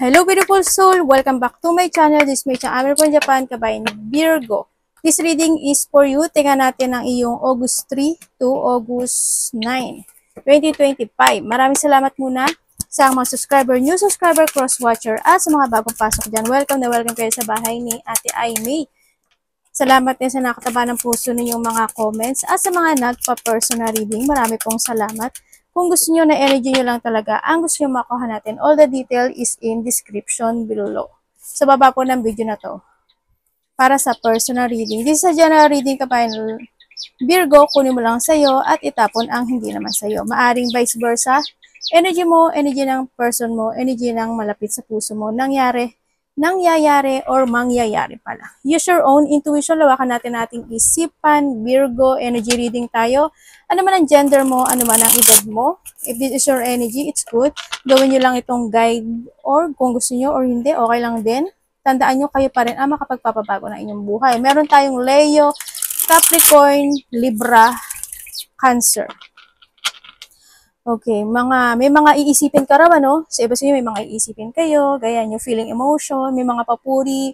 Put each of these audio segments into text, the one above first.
Hello beautiful soul! Welcome back to my channel. This is my channel from Japan, kabayan Virgo. This reading is for you. Tingnan natin ang iyong August 3 to August 9, 2025. Maraming salamat muna sa mga subscriber, new subscriber, cross-watcher, at sa mga bagong pasok dyan. Welcome na welcome kayo sa bahay ni Ate Aimee. Salamat din sa nakataba ng puso ninyong mga comments at sa mga nagpa-personal reading. Marami pong salamat. Kung gusto nyo na energy nyo lang talaga, ang gusto nyo makuha natin, all the detail is in description below. Sa baba po ng video na to. Para sa personal reading. This is a general reading kapayan Virgo, kunin mo lang sa'yo at itapon ang hindi naman sa'yo. Maaring vice versa. Energy mo, energy ng person mo, energy ng malapit sa puso mo, nangyayari or mangyayari pala. Use your own intuition, lawakan natin ating isipan, Virgo, energy reading tayo. Ano man ang gender mo, ano man ang edad mo, if this is your energy, it's good. Gawin nyo lang itong guide or kung gusto nyo or hindi, okay lang din. Tandaan nyo, kayo pa rin ang makapagpapabago ng inyong buhay. Meron tayong Leo, Capricorn, Libra, Cancer. Okay, may mga iisipin ka raw, ano? Sa iba sa inyo, may mga iisipin kayo, gaya nyo, feeling emotion, may mga papuri,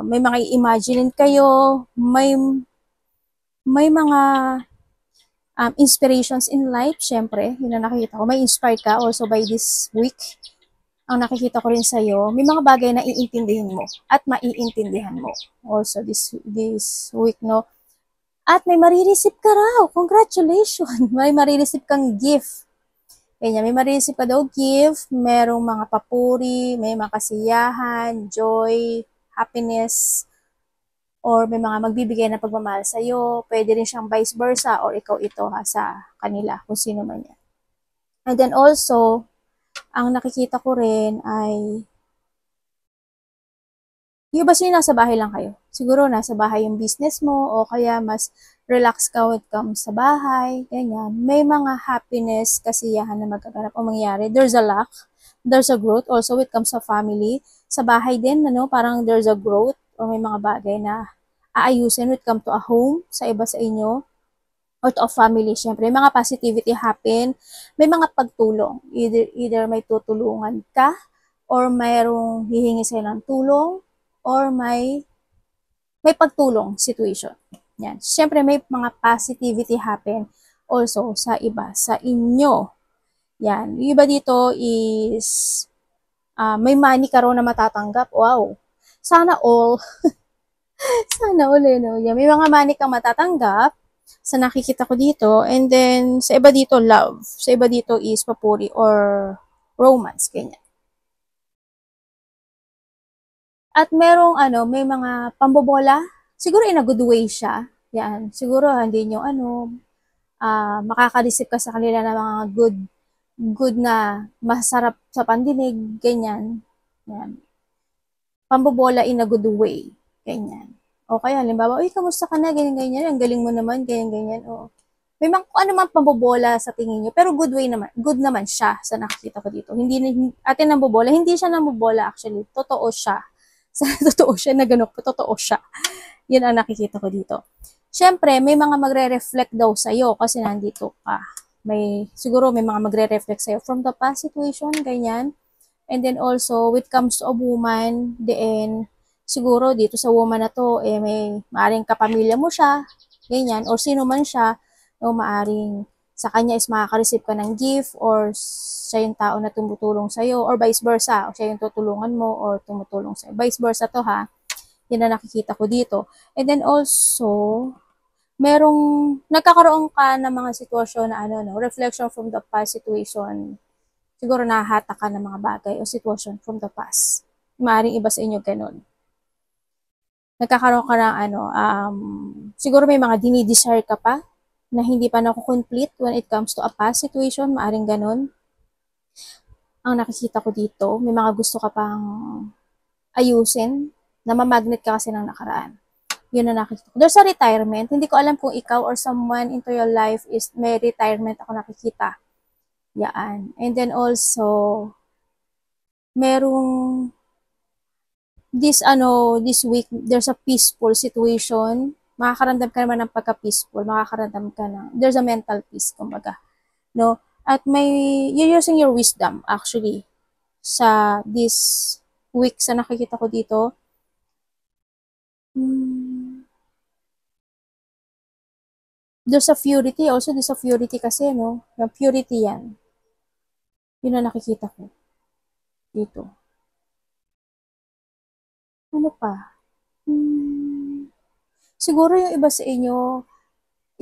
may mga i-imagine kayo, may mga inspirations in life, syempre, yun ang nakikita ko. May inspired ka also by this week. Ang nakikita ko rin sa'yo, may mga bagay na iintindihin mo at maiintindihan mo also this week, no? At may marireceive ka raw. Congratulations! May marireceive kang gift. Kanya, may marireceive ka daw gift, merong mga papuri, may mga kasiyahan, joy, happiness, or may mga magbibigay ng pagmamahal sa'yo. Pwede rin siyang vice versa or ikaw ito sa kanila, kung sino man yan. And then also, ang nakikita ko rin ay yung ba sino nasa bahay lang kayo? Siguro nasa bahay yung business mo o kaya mas relax ka when it comes sa bahay, ganyan. May mga happiness, kasiyahan na magkaganap o mangyari. There's a luck, there's a growth also when it comes sa family. Sa bahay din, ano, parang there's a growth o may mga bagay na aayusin when it comes to a home, sa iba sa inyo, or to a family, syempre. May mga positivity happen, may mga pagtulong. Either may tutulungan ka, or mayroong hihingi sa'yo ng tulong, or may pagtulong situation. Yan. Syempre, may mga positivity happen also sa iba, sa inyo. Yan. Yung iba dito is, may money ka raw na matatanggap. Wow. Sana all. Sana all, no? Yan. May mga money kang matatanggap sa nakikita ko dito. And then, sa iba dito, love. Sa iba dito is papuri or romance. Ganyan. At merong may mga pambobola. Siguro in a good way siya. Yan. Siguro hindi nyo makaka-receive ka sa kanila ng mga good na masarap sa pandinig. Ganyan. Yan. Pambobola in a good way. Ganyan. O kaya, halimbawa, uy, kamusta ka na? Ganyan. Ang galing mo naman. Ganyan. O. May mga ano man pambobola sa tingin nyo. Pero good way naman. Good naman siya sa nakikita ko dito. Hindi atin nambobola. Hindi siya nambobola actually. Totoo siya. Totoo siya na ganun po, totoo siya. Yun ang nakikita ko dito. Siyempre, may mga magre-reflect daw sa'yo kasi nandito ka. Siguro may mga magre-reflect sa'yo from the past situation, ganyan. And then also, when it comes to a woman, then, siguro dito sa woman na to, may maaring kapamilya mo siya, ganyan, or sino man siya, o maaring sa kanya is makaka-receive ka ng gift or siya yung tao na tumutulong sa'yo or vice versa, o siya yung tutulungan mo or tumutulong sa'yo. Vice versa to ha. Yan na nakikita ko dito. And then also, nagkakaroon ka ng mga sitwasyon na reflection from the past situation. Siguro nahahata ka ng mga bagay o sitwasyon from the past. Maaring iba sa inyo ganun. Nagkakaroon ka ng siguro may mga dinidesire ka pa na hindi pa nakukomplete when it comes to a past situation, maaring ganun. Ang nakikita ko dito, may mga gusto ka pang ayusin, na mamagnet ka kasi ng nakaraan. Yun na nakikita ko. There's a retirement. Hindi ko alam kung ikaw or someone into your life is may retirement ako nakikita. Yan. And then also, merong this week, there's a peaceful situation. Makakaramdam ka naman ng pagka-peaceful, makakaramdam ka there's a mental peace, kumbaga. No? At you're using your wisdom, actually. sa this week sa nakikita ko dito. Doon sa purity, also doon sa purity kasi, no? Yung purity yan. Yun ang nakikita ko. Dito. Ano pa? Siguro yung iba sa inyo,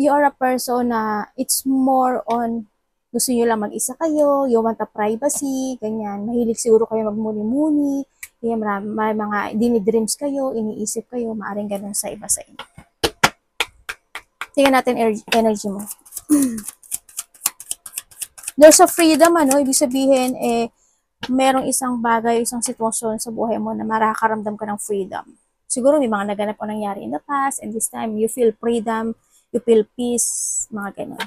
you are a person na it's more on gusto nyo lang mag-isa kayo, you want a privacy, ganyan. Mahilig siguro kayo magmuni-muni, may mga dinidreams kayo, iniisip kayo, maaring ganun sa iba sa inyo. Tingnan natin energy mo. There's a freedom, ano, ibig sabihin, merong isang bagay, isang sitwasyon sa buhay mo na marakaramdam ka ng freedom. Siguro may mga naganap o nangyari in the past, and this time, you feel freedom, you feel peace, mga ganun.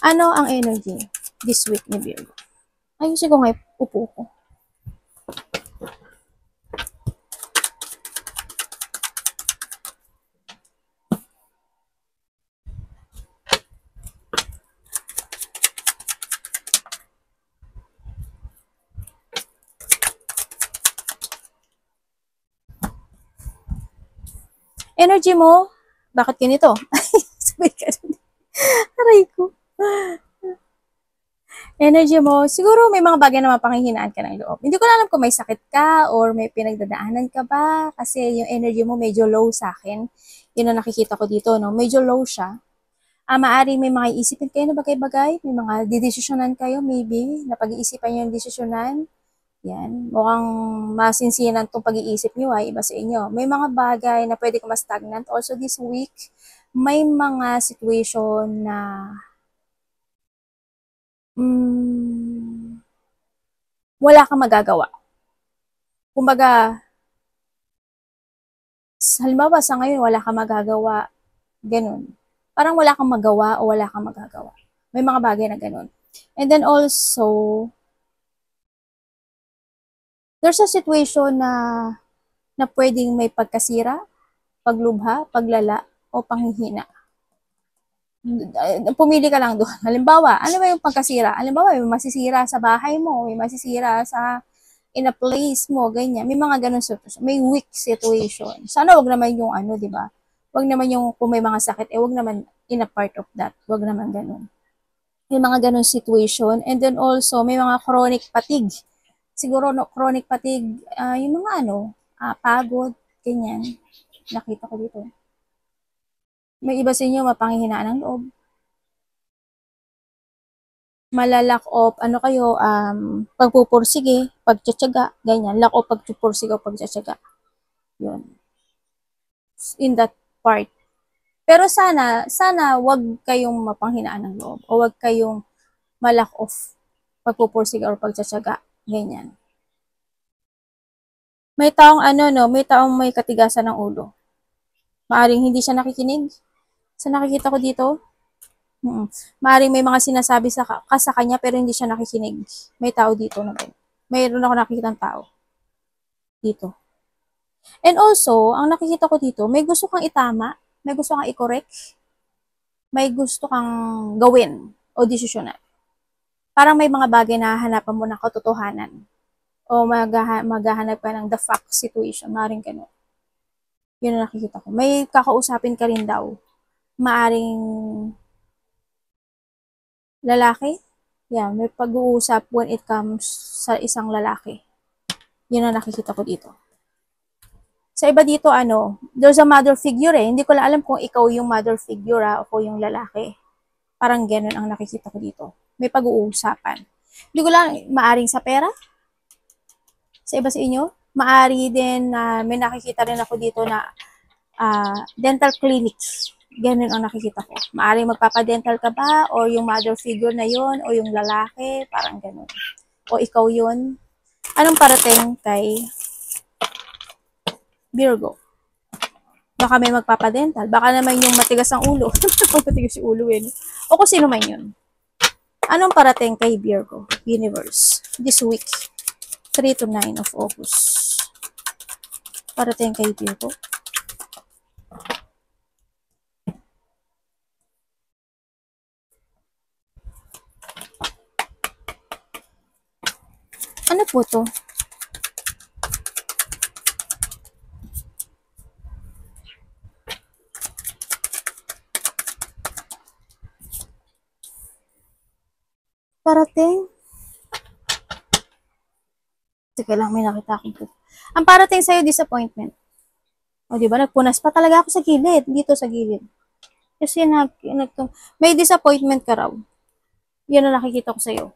Ano ang energy this week ni Virgo? Ayusin ko nga upo ko. Energy mo, bakit ganito? Sabay ka rin. Aray ko. Energy mo, siguro may mga bagay na mapanghihinaan ka ng loob. Hindi ko na alam kung may sakit ka or may pinagdadaanan ka ba kasi yung energy mo medyo low sa akin. Yun ang nakikita ko dito, no? Medyo low siya. Maaari may mga iisipin kayo na bagay-bagay, may mga didesisyonan kayo, maybe, na pag-iisipan nyo yung desisyonan. Yan, mukhang masinsinan itong pag-iisip nyo ay iba sa inyo. May mga bagay na pwede ka ma-stagnant. Also this week, may mga situation na wala kang magagawa. Kumbaga, halimbawa sa ngayon wala kang magagawa, ganun. Parang wala kang magawa o wala kang magagawa. May mga bagay na ganun. And then also, there's a situation na pwedeng may pagkasira, paglubha, paglala, o panghihina. Pumili ka lang doon. Halimbawa, ano ba yung pagkasira? Halimbawa, may masisira sa bahay mo, may masisira sa in a place mo, ganyan. May mga ganun situation. May weak situation. Sana wag naman yung ano, di ba? Wag naman yung kung may mga sakit, wag naman in a part of that. Wag naman ganun. May mga ganun situation. And then also, may mga chronic fatigue. Siguro, no, chronic fatigue, yung mga ano, pagod, ganyan. Nakita ko dito. May iba sa inyo mapanghihinaan ng loob. Malalack of, ano kayo, pagpupursige, pagtsatsaga, ganyan. Lack of pagpupursige o pagtsatsaga. Yun. In that part. Pero sana wag kayong mapanghinaan ng loob o wag kayong malack of pagpupursige o pagtsatsaga. Ganyan. May taong ano, no, may taong may katigasan ng ulo. Maaring hindi siya nakikinig. Sa nakikita ko dito, maaring may mga sinasabi sa kanya pero hindi siya nakikinig. May tao dito na rin. Mayroon ako nakikita ng tao. Dito. And also, ang nakikita ko dito, may gusto kang itama, may gusto kang i-correct, may gusto kang gawin o desisyonan. Parang may mga bagay na hahanapan mo ng katotohanan o maghahanap ka ng the fact situation. Maaring ganun. Yun ang nakikita ko. May kakausapin ka rin daw. Maaring lalaki. Yeah, may pag-uusap when it comes sa isang lalaki. Yun ang nakikita ko dito. Sa iba dito, ano, there's a mother figure eh. Hindi ko lang alam kung ikaw yung mother figure o ako yung lalaki. Parang ganun ang nakikita ko dito. May pag-uusapan. Hindi ko lang, maaring sa pera? Sa iba sa inyo? Maari din na may nakikita rin ako dito na dental clinic. Ganun ang nakikita ko. Maaring magpapadental ka ba? O yung mother figure na yon o yung lalaki? Parang ganun. O ikaw yun? Anong parating kay Virgo? Baka may magpapadental. Baka naman yung matigas ang ulo. Matigas yung ulo eh. O kung sino man yun. Anong parating kay Virgo? Universe. This week. 3 to 9 of August. Parating kay Virgo. po to? Parating? Teka lang, may nakita akong po. Ang parating sa'yo, disappointment. O, di ba? Nagpunas pa talaga ako sa gilid. Dito sa gilid. Kasi may disappointment ka raw. Yan ang nakikita ko sa'yo.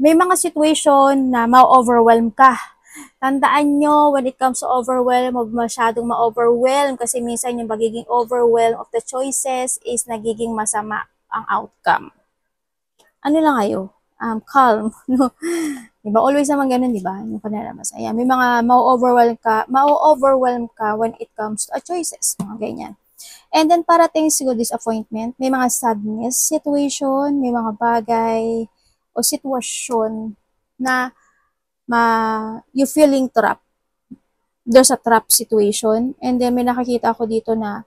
May mga situation na ma-overwhelm ka. Tandaan nyo, when it comes to overwhelm, huwag masyadong ma-overwhelm kasi minsan yung magiging overwhelm of the choices is nagiging masama ang outcome. Ano lang kayo? Calm. No? Diba? Always naman ganun, diba? Yung kanalamas. Ayan, may mga ma-overwhelm ka when it comes to choices. Mga ganyan. And then, parating siguro disappointment. May mga sadness situation, may mga bagay o sitwasyon na you feeling trapped. There's a trap situation. And then, may nakakita ako dito na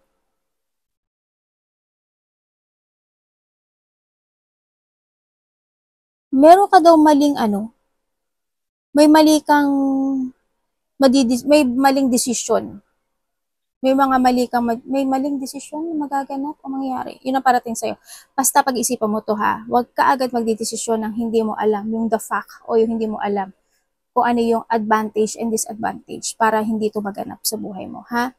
meron ka daw maling may mali kang may maling desisyon. May maling desisyon na magaganap o mangyayari. Yun ang parating sa'yo. Basta pag-isipan mo to ha. Huwag ka agad magdidesisyon ng hindi mo alam, yung the fact o yung hindi mo alam kung ano yung advantage and disadvantage para hindi to maganap sa buhay mo, ha?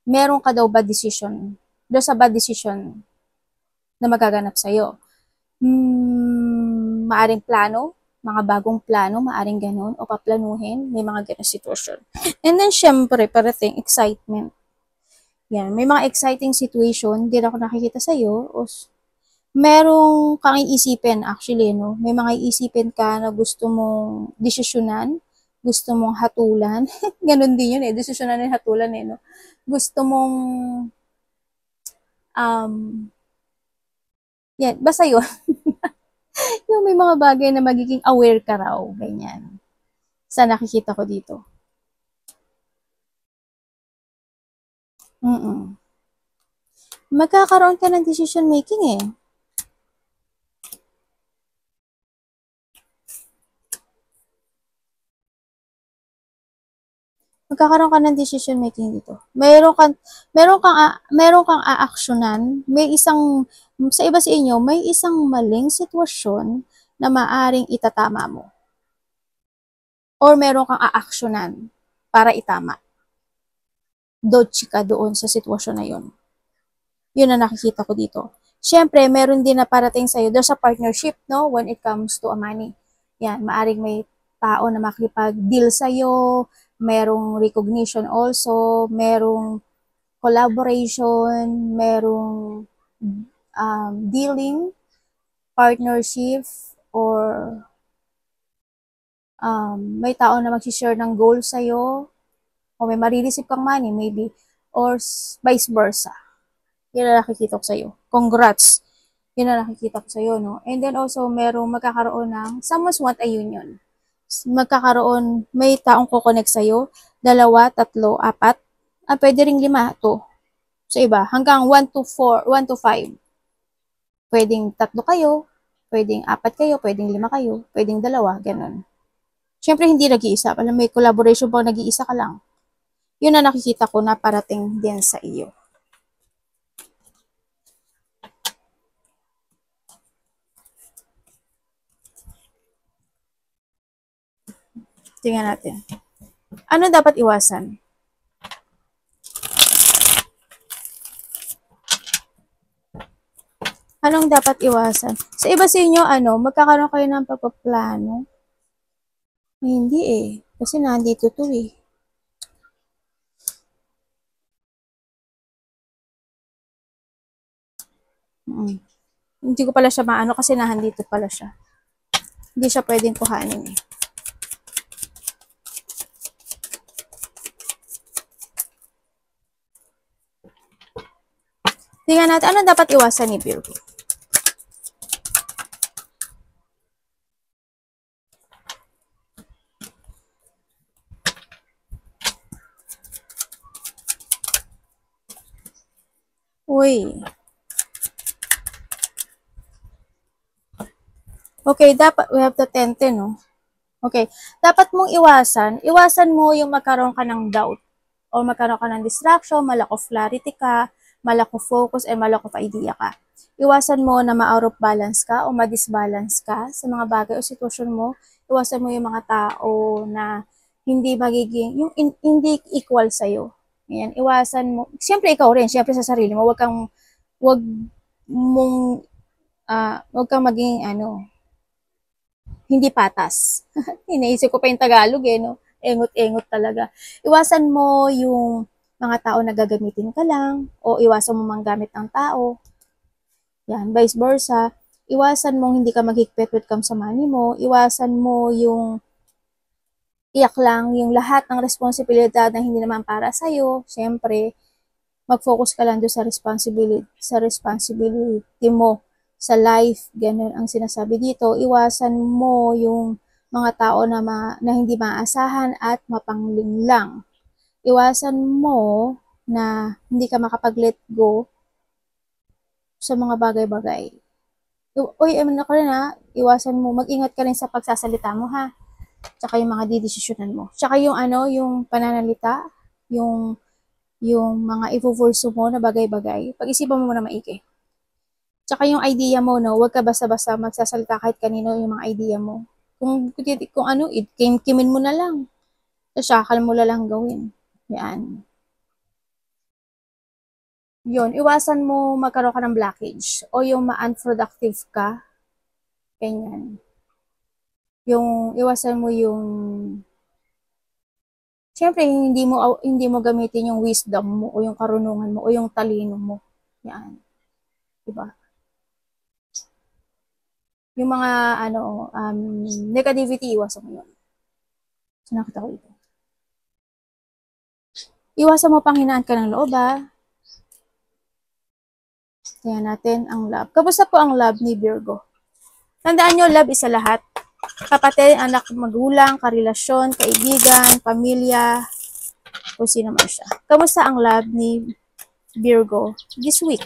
Meron ka daw bad decision. There's a bad decision na magaganap sa'yo. Maaring plano, mga bagong plano, maaring ganun, o paplanuhin, may mga ganun sitwasyon. And then, syempre, parating, excitement. Yan, may mga exciting situation, din ako nakikita sa'yo, o merong kang iisipin, actually, no? May mga iisipin ka na gusto mong desisyonan, gusto mong hatulan, ganun din yun desisyonan and hatulan no? Gusto mong, yan, basta yun. Yung may mga bagay na magiging aware ka raw, ganyan. Sa nakikita ko dito. Magkakaroon ka ng decision making Magkakaroon ka ng decision making dito. Meron kang aaksyonan, sa iba sa inyo, may isang maling sitwasyon na maaring itatama mo. Or meron kang aaksyonan para itama. Dodge ka doon sa sitwasyon na yun. Yun ang nakikita ko dito. Siyempre, meron din na parating sa'yo. There's a partnership, no? When it comes to a money. Yan, maaring may tao na makipag-deal sa'yo, merong recognition also, merong collaboration, merong dealing, partnership, or may tao na mag-share ng goal sa'yo, o may marireceive kang money, maybe, or vice versa. Yun na nakikita ko sa'yo. Congrats! Yun na nakikita ko sa'yo, no? And then also, magkakaroon ng someone's want a union. May taong kukonek sa'yo, 2, 3, 4, pwede ring 5 to. Sa iba, hanggang 1 to 5. Pwedeng 3 kayo, pwedeng 4 kayo, pwedeng 5 kayo, pwedeng 2, ganun. Siyempre, hindi nag-iisa. Alam, may collaboration pa nag-iisa ka lang. Yun na nakikita ko na parating din sa iyo. Tingnan natin. Ano dapat iwasan? Anong dapat iwasan? Sa iba sa inyo, magkakaroon kayo ng pagpaplano? Hindi kasi nandito to Hindi ko pala siya maano kasi nandito pala siya. Hindi siya pwedeng kuhanin Tingnan natin, ano dapat iwasan ni Virgo? Uy. Okay, dapat, we have the 10, no? Okay, dapat mong iwasan mo yung magkaroon ka ng doubt o magkaroon ka ng distraction, malack of clarity ka, malack of focus, and malack of idea ka. Iwasan mo na ma-out of balance ka o ma-disbalance ka sa mga bagay o sitwasyon mo. Iwasan mo yung mga tao na hindi magiging, hindi equal sa'yo. Ayan, iwasan mo. Siyempre, ikaw rin. Siyempre, sa sarili mo. Wag mong, wag kang maging, hindi patas. Inaisip ko pa yung Tagalog no? Engot-engot talaga. Iwasan mo yung mga tao na gagamitin ka lang o iwasan mo manggamit ng tao. Yan, vice versa. Iwasan mo hindi ka maghigpit when it comes sa money mo. Iwasan mo yung iyak lang yung lahat ng responsibilidad na hindi naman para sa'yo. Siyempre, mag-focus ka lang doon sa responsibility mo sa life. Ganun ang sinasabi dito. Iwasan mo yung mga tao na hindi maaasahan at mapanglinglang. Iwasan mo na hindi ka makapag-let go sa mga bagay-bagay. Uy, ako rin iwasan mo, mag-ingat ka rin sa pagsasalita mo ha. Tsaka yung mga didesisyonan mo. Tsaka yung yung pananalita, yung mga ipo-force mo na bagay-bagay, pag-isipan mo muna maigi. Tsaka yung idea mo, no, huwag ka basta-basta magsasalita kahit kanino yung mga idea mo. Kung kimin mo na lang. Sakal mo na lang gawin. Yan. Yun, iwasan mo magkaroon ka ng blockage o yung ma-unproductive ka. Ganyan. Yung, iwasan mo yung siyempre, hindi mo gamitin yung wisdom mo o yung karunungan mo o yung talino mo. Yan. Diba? Yung mga, negativity, iwasan mo yun. So, nakita ko ito. Iwasan mo panghinaan ka ng loob, Tingnan natin ang love. Kamusta po ang love ni Virgo? Tandaan nyo, love isa lahat. Kapatid, anak, magulang, karelasyon, kaibigan, pamilya, kung sino man siya. Kamusta ang love ni Virgo this week?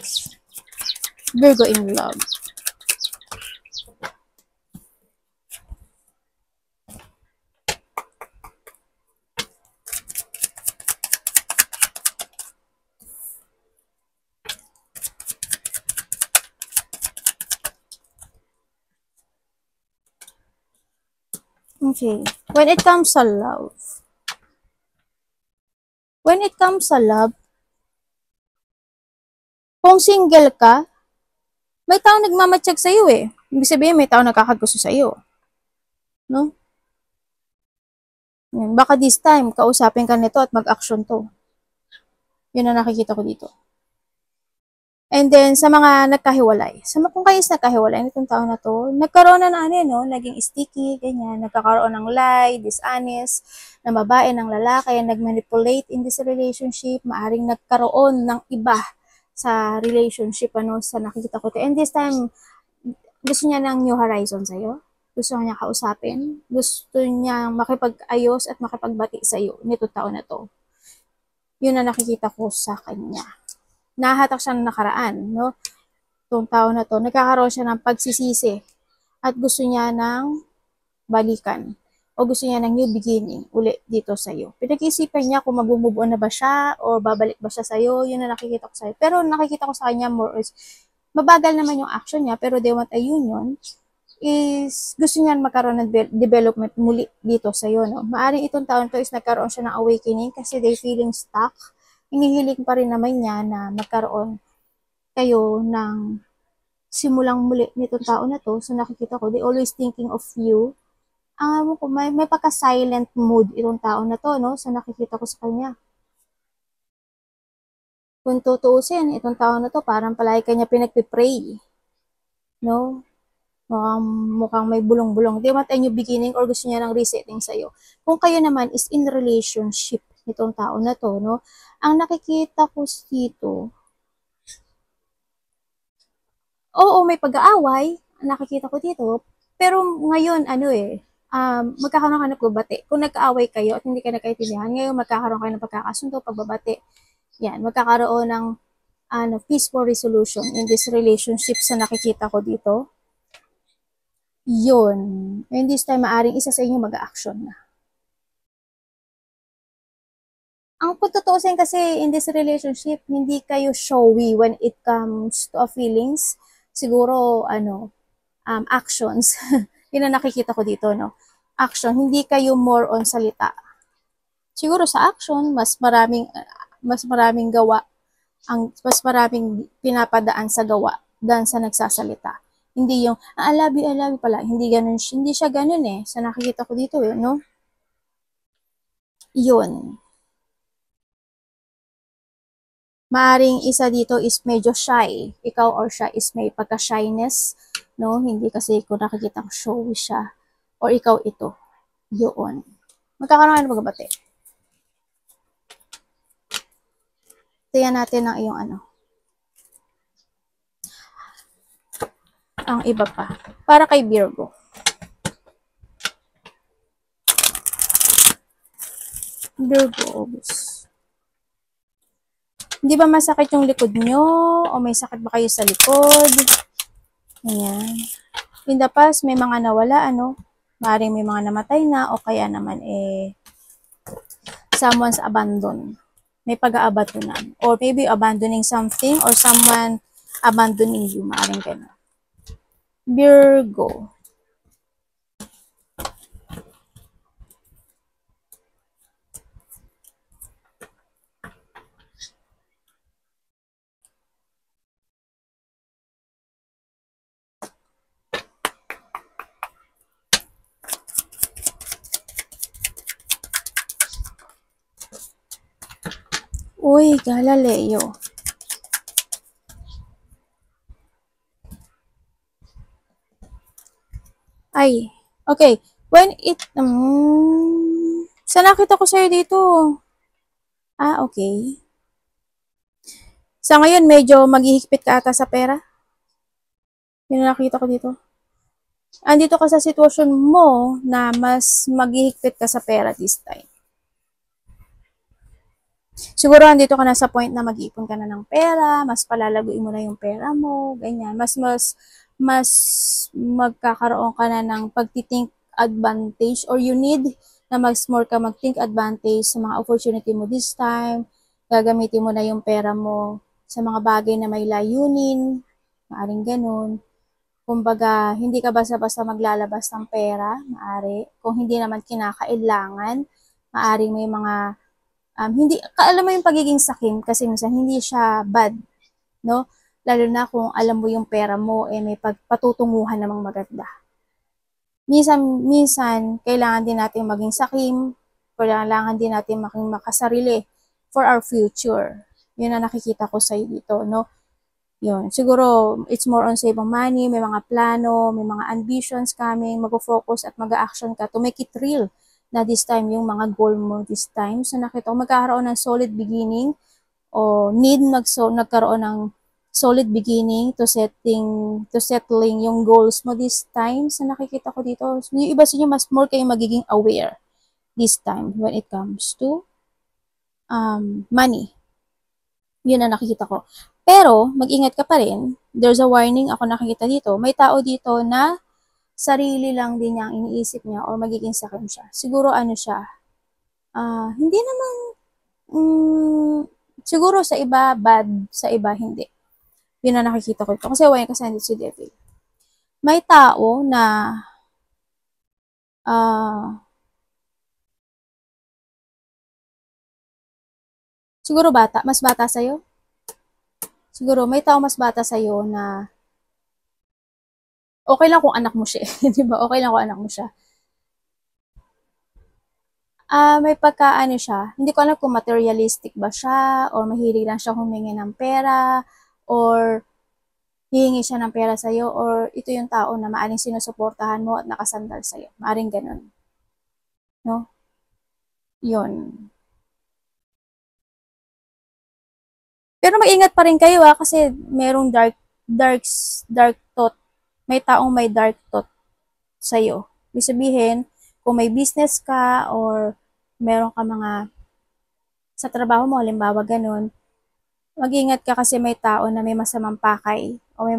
Virgo in love. Okay. When it comes sa love, kung single ka, may tao nagmamatsyag sa'yo Ibig sabihin, may tao nakakagusto sa'yo. No? Yan. Baka this time, kausapin ka nito at mag-action to. Yun ang nakikita ko dito. And then, sa mga nagkahiwalay. Kung kayo is nagkahiwalay nitong taon na to, nagkaroon na naging sticky, ganyan. Nagkakaroon ng lie, dishonest, na babae, ng lalaki, nagmanipulate in this relationship, maaring nagkaroon ng iba sa relationship, sa nakikita ko to. And this time, gusto niya ng new horizon sa'yo. Gusto niya kausapin. Gusto niya makipag-ayos at makipagbati sa'yo nitong taon na to. Yun ang nakikita ko sa kanya. Nahatak siya ng nakaraan, no? Itong taon na to, nagkakaroon siya ng pagsisisi at gusto niya ng balikan o gusto niya ng new beginning uli dito sa'yo. Pinag-iisipan niya kung mag-move on na ba siya o babalik ba siya sa'yo, yun na nakikita ko sa'yo. Pero nakikita ko sa kanya more is, mabagal naman yung action niya, pero they want a union, is gusto niya magkaroon ng development muli dito sa'yo, no? Maaring itong taon to is nagkaroon siya ng awakening kasi they feeling stuck. Hinihiling pa rin naman niya na magkaroon kayo ng simulang muli nitong tao na to. So nakikita ko, they always thinking of you. May pagka-silent mood itong tao na to, no? So nakikita ko sa kanya. Kung tutuusin, itong tao na to, parang palagi kanya pinagpipray. No? Mukhang may bulong-bulong. They want a new beginning or gusto niya ng resetting sa'yo. Kung kayo naman is in relationship nitong tao na to, no? Ang nakikita ko dito, oo, may pag-aaway, nakikita ko dito, pero ngayon, magkakaroon ka ng pagbabati. Kung nag-aaway kayo at hindi ka nagkaintindihan, ngayon magkakaroon kayo ng pagkakasundo, pagbabati. Yan, magkakaroon ng peaceful resolution in this relationship sa nakikita ko dito. Yun. And this time, maaring isa sa inyo mag-action na. Ang tutuusin kasi in this relationship, hindi kayo showy when it comes to feelings. Siguro, actions. Yun ang nakikita ko dito, no? Action. Hindi kayo more on salita. Siguro sa action, mas maraming gawa, mas maraming pinapadaan sa gawa than sa nagsasalita. Hindi yung, I love you pala. Hindi ganun, hindi siya ganun eh. Sa nakikita ko dito eh, no? Yun. Maaring isa dito is medyo shy. Ikaw or siya is may pagka-shyness, no? Hindi kasi kung nakikita ko showy siya. Or ikaw ito. Yun. Magkakaroon ka na magabate. Tingnan natin ang iyong ang iba pa. Para kay Virgo. Virgo, August. Hindi ba masakit yung likod nyo? O may sakit ba kayo sa likod? Ayan. In the past, may mga nawala, maaaring may mga namatay na, o kaya naman, someone's abandoned. May pag-aabandonan. Or maybe abandoning something, or someone abandoning you. Maaaring gano'n. Virgo. Uy, Galileo. Ay, okay. When it, saan nakita ko sa'yo dito? Okay. Sa ngayon, medyo maghihigpit ka ata sa pera. Yun na nakita ko dito. Andito ka sa sitwasyon mo na mas maghihigpit ka sa pera this time. Siguro andito ka na sa point na mag-ipon ka na ng pera, mas palalaguin mo na yung pera mo, ganyan. Mas magkakaroon ka na ng pagtithink advantage, or you need na mas more ka mag-think advantage sa mga opportunity mo this time. Gagamitin mo na yung pera mo sa mga bagay na may layunin, maaring ganun. Kumbaga, hindi ka basta-basta maglalabas ng pera, maari. Kung hindi naman kinakailangan, maaring may mga hindi, alam mo yung pagiging sakim kasi minsan hindi siya bad, no? Lalo na kung alam mo yung pera mo, may pagpatutunguhan namang maganda. Minsan, kailangan din natin maging sakim, kailangan din natin maging makasarili for our future. Yun ang nakikita ko sa'yo dito, no? Yun. Siguro, it's more on saving money, may mga plano, may mga ambitions coming, mag-focus at mag-action ka to make it real na this time yung mga goal mo this time. So nakita ko magkakaroon ng solid beginning o need nagkaroon ng solid beginning to settling yung goals mo this time. So nakikita ko dito, yung iba sa inyo mas more kayo magiging aware this time when it comes to money. Yun ang nakikita ko. Pero, mag-ingat ka pa rin. There's a warning ako nakikita dito. May tao dito na sarili lang din niya ang iniisip niya or magiging sakim siya. Siguro siya, hindi naman, siguro sa iba bad, sa iba hindi. Yun ang nakikita ko ito. Kasi why kasi nandito si Devil. May tao na, siguro mas bata sa'yo. Siguro may tao mas bata sa'yo na okay lang kung anak mo siya. Di ba? Okay lang kung anak mo siya. May pagkaano siya. Hindi ko alam kung materialistic ba siya or mahilig lang siya humingi ng pera or hihingi siya ng pera sa'yo or ito yung tao na maaring sinusuportahan mo at nakasandal sa'yo. Maaring ganun. No? Yun. Pero mag-ingat pa rin kayo kasi merong dark thought. May taong may dark thought sa'yo. Ibig sabihin, kung may business ka or meron ka mga sa trabaho mo, halimbawa ganun, mag-ingat ka kasi may tao na may masamang pakay o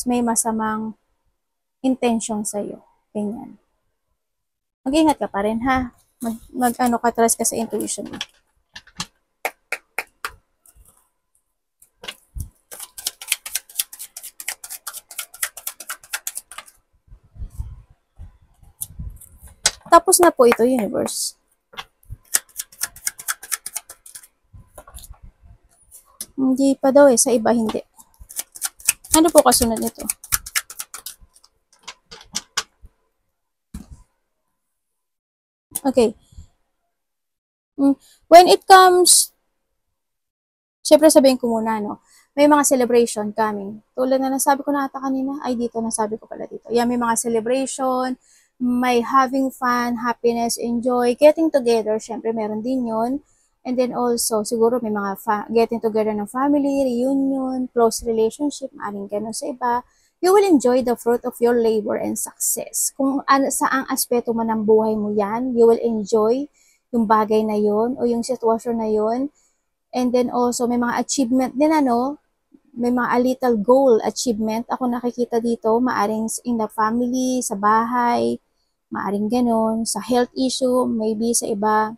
may masamang intention sa'yo. Ganyan. Mag-ingat ka pa rin, ha? Mag-ano ka, trust ka sa intuition mo. Tapos na po ito, universe. Hindi pa daw sa iba hindi. Ano po kasunod nito? Okay. When it comes, syempre sabihin ko muna, no? May mga celebration coming. Tulad na nasabi ko na ata kanina, ay dito, nasabi ko pala dito. Yan, may mga celebration, may having fun, happiness, enjoy, getting together, syempre meron din yun. And then also, siguro may mga getting together ng family, reunion, close relationship, maaring ganun sa iba. You will enjoy the fruit of your labor and success. Kung saang aspeto man ng buhay mo yan, you will enjoy yung bagay na yon o yung sitwasyon na yon. And then also, may mga achievement din, may mga a little goal achievement. Ako nakikita dito, maaring in the family, sa bahay, maaring ganun, sa health issue, maybe sa iba,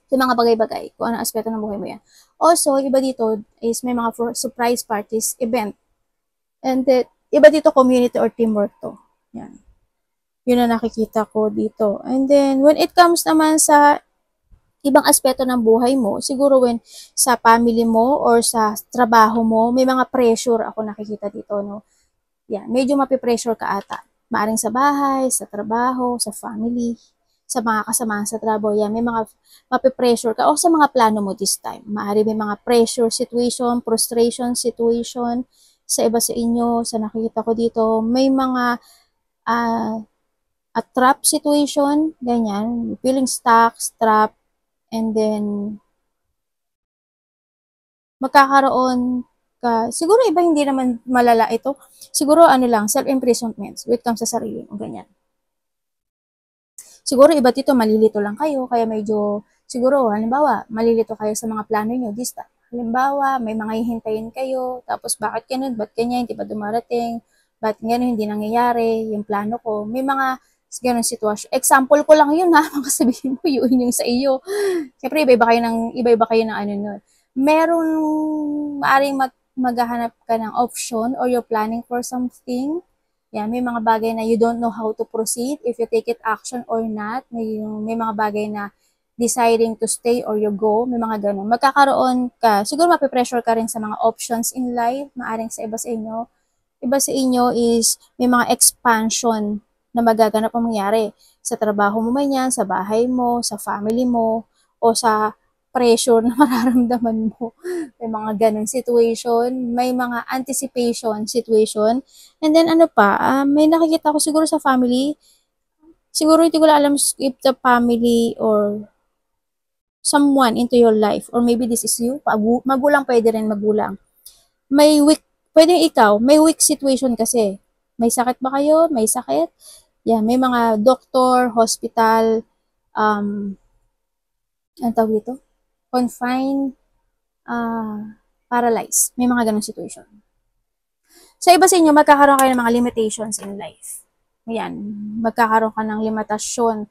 sa mga bagay-bagay, kung anong aspeto ng buhay mo yan. Also, iba dito is may mga surprise parties, event. And then, iba dito community or teamwork to. Yan. Yun na nakikita ko dito. And then, when it comes naman sa ibang aspeto ng buhay mo, siguro when sa family mo or sa trabaho mo, may mga pressure ako nakikita dito, no? Yan, medyo mapipressure ka ata. Maaring sa bahay, sa trabaho, sa family, sa mga kasamahan sa trabaho, yan, may mga mapipressure ka o sa mga plano mo this time. Maaari may mga pressure situation, frustration situation, sa iba sa inyo, sa nakikita ko dito, may mga a trap situation, ganyan, feeling stuck, trap, and then magkakaroon ka, siguro iba hindi naman malala ito, siguro ano lang, self-imprisonment, when it comes sa sarili mo, ganyan. Siguro iba dito, malilito lang kayo, kaya medyo, siguro, halimbawa, malilito kayo sa mga plano nyo this time. Halimbawa, may mga hihintayin kayo, tapos bakit ganun, ba't ganyan, hindi ba dumarating, ba't ganun, hindi nangyayari, yung plano ko, may mga ganun sitwasyon. Example ko lang yun, ha, makasabihin mo yun yung sa iyo. Siyempre, iba-iba kayo ng ano nun. Meron, maaring maghahanap ka ng option or you're planning for something. Yan, may mga bagay na you don't know how to proceed, if you take it action or not. May mga bagay na deciding to stay or you go, may mga ganun. Magkakaroon ka, siguro mapipressure ka rin sa mga options in life, maaring sa iba sa inyo. Iba sa inyo is may mga expansion na magaganap ang mangyari sa trabaho mo man yan, sa bahay mo, sa family mo, o sa pressure na mararamdaman mo. May mga ganun situation, may mga anticipation situation. And then ano pa, may nakikita ko siguro sa family, siguro hindi ko lang alam if the family or someone into your life, or maybe this is you, magulang, pwede rin magulang. May weak, pwede ikaw, may weak situation kasi. May sakit ba kayo? May sakit? Yan, may mga doktor, hospital, ang tawag dito? Confined, paralyzed. May mga ganong situation. Sa iba sa inyo, magkakaroon kayo ng mga limitations in life. Yan, magkakaroon ka ng limitasyon.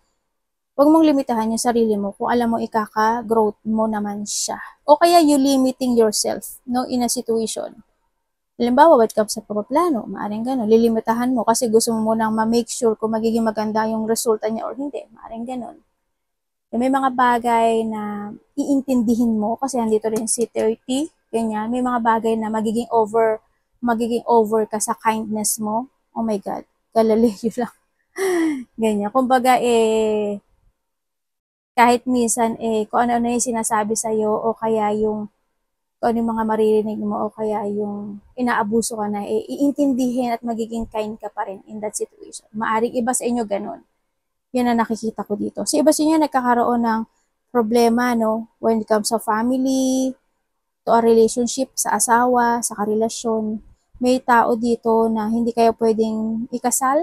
Huwag mong limitahan yung sarili mo kung alam mo ikaka-growth mo naman siya. O kaya you limiting yourself, no, in a situation. Halimbawa, wait ka sa papaplano, maaaring gano'n, lilimitahan mo kasi gusto mo munang ma-make sure kung magiging maganda yung resulta niya or hindi, maaaring gano'n. May mga bagay na iintindihin mo kasi andito rin si 30, ganyan. May mga bagay na magiging over ka sa kindness mo. Oh my God, galalayo lang. Ganyan. Kumbaga, kahit minsan, kung ano-ano yung sinasabi sa'yo o kaya yung kung ano yung mga maririnig mo o kaya yung inaabuso ka na, iintindihin at magiging kind ka pa rin in that situation. Maaring iba sa inyo ganun. Yan ang nakikita ko dito. So, iba sa inyo nagkakaroon ng problema, no? When it comes sa family, to a relationship, sa asawa, sa karelasyon. May tao dito na hindi kayo pwedeng ikasal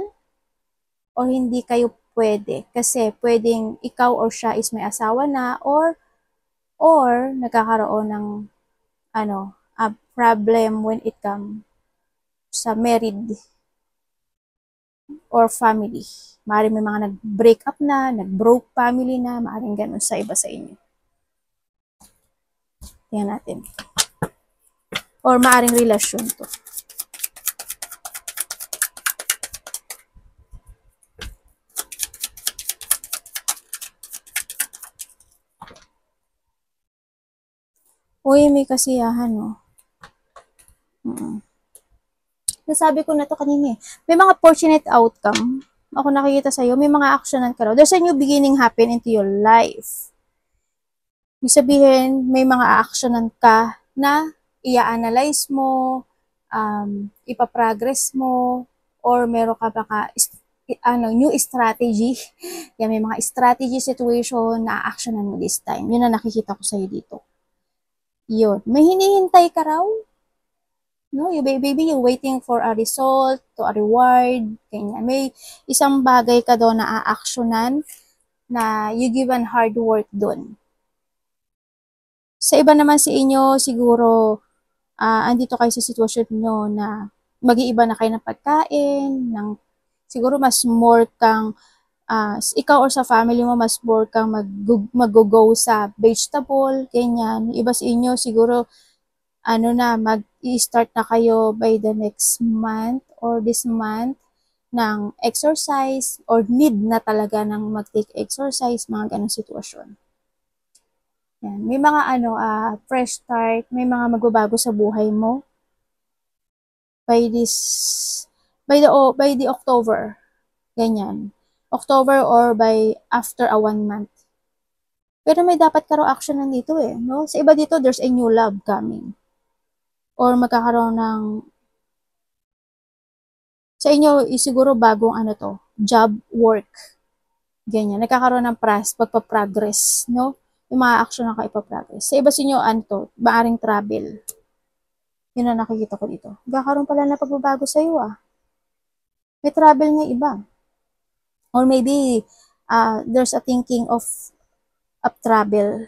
o hindi kayo pwede. Kasi pwedeng ikaw or siya is may asawa na or nagkakaroon ng a problem when it comes sa married or family. Maaaring may mga nag-break up na, nag-broke family na, maaaring ganun sa iba sa inyo. Tingnan natin. Or maaaring relasyon to. Uy, may kasiyahan, no? Nasabi ko na to kanina eh. May mga fortunate outcome. Ako nakikita sa'yo, may mga actionan ka raw. There's a new beginning happen into your life. Ibig sabihin, may mga actionan ka na i-analyze mo, ipaprogress mo, or meron ka baka new strategy. Yan, may mga strategy situation na actionan mo this time. Yun na nakikita ko sa'yo dito. Yun. May hinihintay ka raw. No, baby, you're waiting for a result, to a reward, ganyan. May isang bagay ka doon na a-actionan na you give an hard work doon. Sa iba naman sa inyo, siguro, andito kayo sa sitwasyon nyo na mag-iiba na kayo ng pagkain, siguro mas more kang, ikaw or sa family mo, mas more kang mag-go sa vegetable, ganyan. Iba sa inyo, siguro, mag-i-start na kayo by the next month or this month ng exercise or need na talaga ng mag-take exercise, mga ganong sitwasyon. Yan. May mga fresh start, may mga magbabago sa buhay mo by the October. Ganyan. October or by after a 1 month. Pero may dapat ka raw action nandito eh, no? Sa iba dito, there's a new love coming. Or magkakaroon ng sa inyo, siguro bagong job, work. Ganyan. Nagkakaroon ng pagpa-progress, no? Yung mga action na ipa-progress. Sa iba sa inyo, maaring travel. Yun na nakikita ko dito. Nagkakaroon pala na pagbabago sa iyo, May travel nga iba. Or maybe, there's a thinking of travel.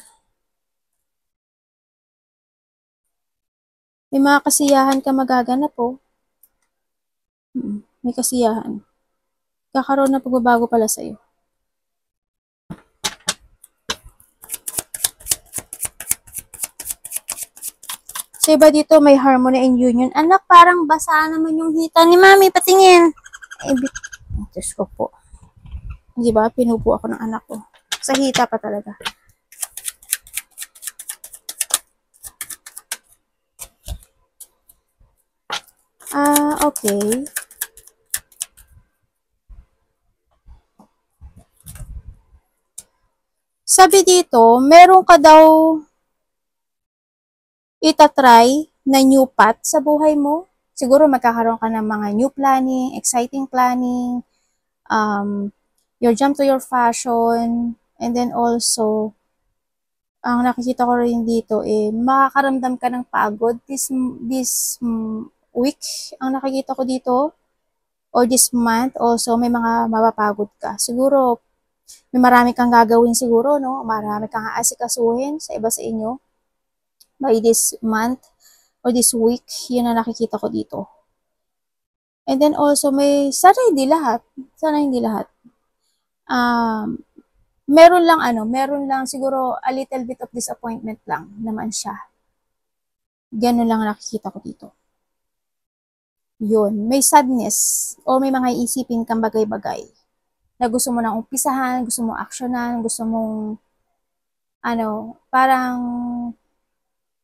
May mga kasiyahan ka magaganap, May kasiyahan. Kakaroon na pagbabago pala sa'yo. Sa iba dito, may harmony and union. Anak, parang basa naman yung hita ni Mami. Patingin. Diyos ko po. Diba? Pinupo ako ng anak ko. Sa hita pa talaga. Okay. Sabi dito, meron ka daw itatry na new path sa buhay mo. Siguro magkakaroon ka ng mga new planning, exciting planning, your jump to your fashion, and then also, ang nakikita ko rin dito makakaramdam ka ng pagod this week. Ang nakikita ko dito, or this month also, may mga mapapagod ka. Siguro, may marami kang gagawin siguro, no? Marami kang aasikasuhin sa iba sa inyo. By this month, or this week, yun na nakikita ko dito. And then also, sana hindi lahat. Meron lang siguro a little bit of disappointment lang naman siya. Ganun lang nakikita ko dito. Yun, may sadness o may mga iisipin kang bagay-bagay na gusto mo nang umpisahan, gusto mo actionan, gusto mong parang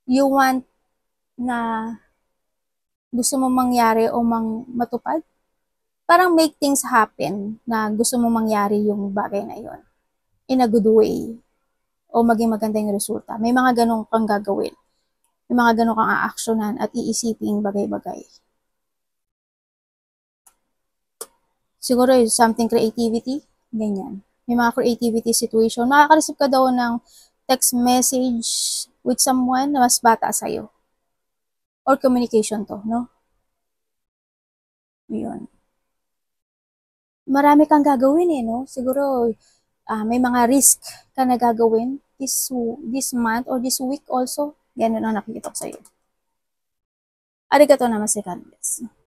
you want na gusto mo mangyari o matupad. Parang make things happen na gusto mo mangyari yung bagay na yon in a good way o maging maganda yung resulta. May mga ganong kang gagawin. May mga ganong kang a-actionan at iisipin bagay-bagay. Siguro something creativity, ganyan. May mga creativity situation. Makaka-receive ka daw ng text message with someone na mas bata sa'yo. Or communication to, no? Yun. Marami kang gagawin no? Siguro, may mga risk ka na gagawin this month or this week also. Ganun ang nakikita ko sa'yo. Arigato namaste, God bless.